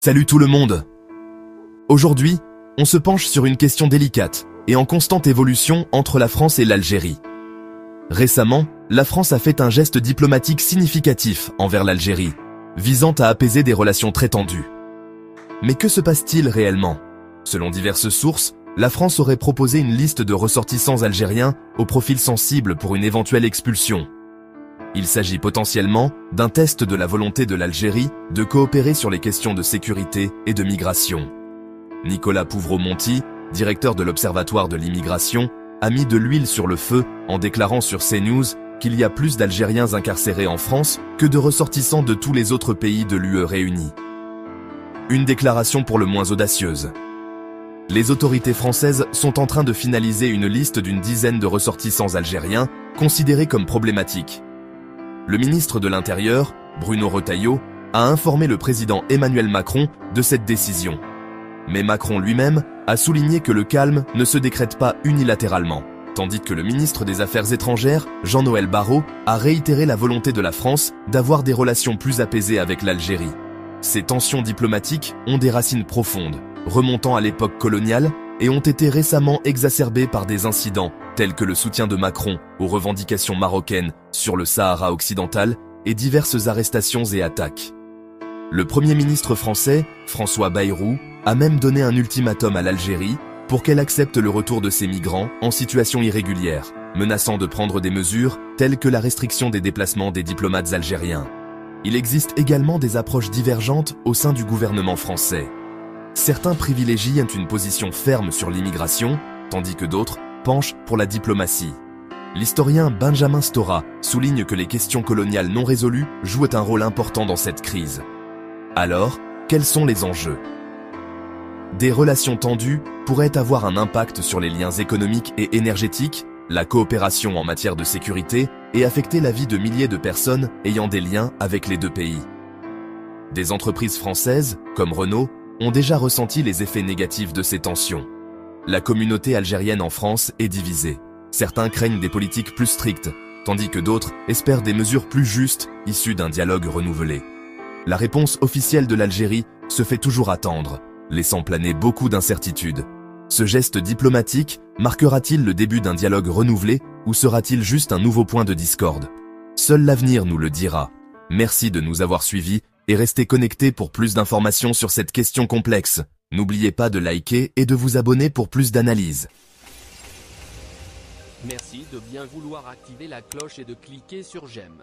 Salut tout le monde! Aujourd'hui, on se penche sur une question délicate et en constante évolution entre la France et l'Algérie. Récemment, la France a fait un geste diplomatique significatif envers l'Algérie, visant à apaiser des relations très tendues. Mais que se passe-t-il réellement? Selon diverses sources, la France aurait proposé une liste de ressortissants algériens au profil sensible pour une éventuelle expulsion. Il s'agit potentiellement d'un test de la volonté de l'Algérie de coopérer sur les questions de sécurité et de migration. Nicolas Pouvreau-Monti, directeur de l'Observatoire de l'immigration, a mis de l'huile sur le feu en déclarant sur CNews qu'il y a plus d'Algériens incarcérés en France que de ressortissants de tous les autres pays de l'UE réunis. Une déclaration pour le moins audacieuse. Les autorités françaises sont en train de finaliser une liste d'une dizaine de ressortissants algériens considérés comme problématiques. Le ministre de l'Intérieur, Bruno Retailleau, a informé le président Emmanuel Macron de cette décision. Mais Macron lui-même a souligné que le calme ne se décrète pas unilatéralement, tandis que le ministre des Affaires étrangères, Jean-Noël Barrot, a réitéré la volonté de la France d'avoir des relations plus apaisées avec l'Algérie. Ces tensions diplomatiques ont des racines profondes, remontant à l'époque coloniale, et ont été récemment exacerbées par des incidents tels que le soutien de Macron aux revendications marocaines sur le Sahara occidental et diverses arrestations et attaques. Le Premier ministre français, François Bayrou, a même donné un ultimatum à l'Algérie pour qu'elle accepte le retour de ces migrants en situation irrégulière, menaçant de prendre des mesures telles que la restriction des déplacements des diplomates algériens. Il existe également des approches divergentes au sein du gouvernement français. Certains privilégient une position ferme sur l'immigration, tandis que d'autres penchent pour la diplomatie. L'historien Benjamin Stora souligne que les questions coloniales non résolues jouent un rôle important dans cette crise. Alors, quels sont les enjeux? Des relations tendues pourraient avoir un impact sur les liens économiques et énergétiques, la coopération en matière de sécurité et affecter la vie de milliers de personnes ayant des liens avec les deux pays. Des entreprises françaises, comme Renault, ont déjà ressenti les effets négatifs de ces tensions. La communauté algérienne en France est divisée. Certains craignent des politiques plus strictes, tandis que d'autres espèrent des mesures plus justes issues d'un dialogue renouvelé. La réponse officielle de l'Algérie se fait toujours attendre, laissant planer beaucoup d'incertitudes. Ce geste diplomatique marquera-t-il le début d'un dialogue renouvelé ou sera-t-il juste un nouveau point de discorde? Seul l'avenir nous le dira. Merci de nous avoir suivis et restez connectés pour plus d'informations sur cette question complexe. N'oubliez pas de liker et de vous abonner pour plus d'analyses. Merci de bien vouloir activer la cloche et de cliquer sur j'aime.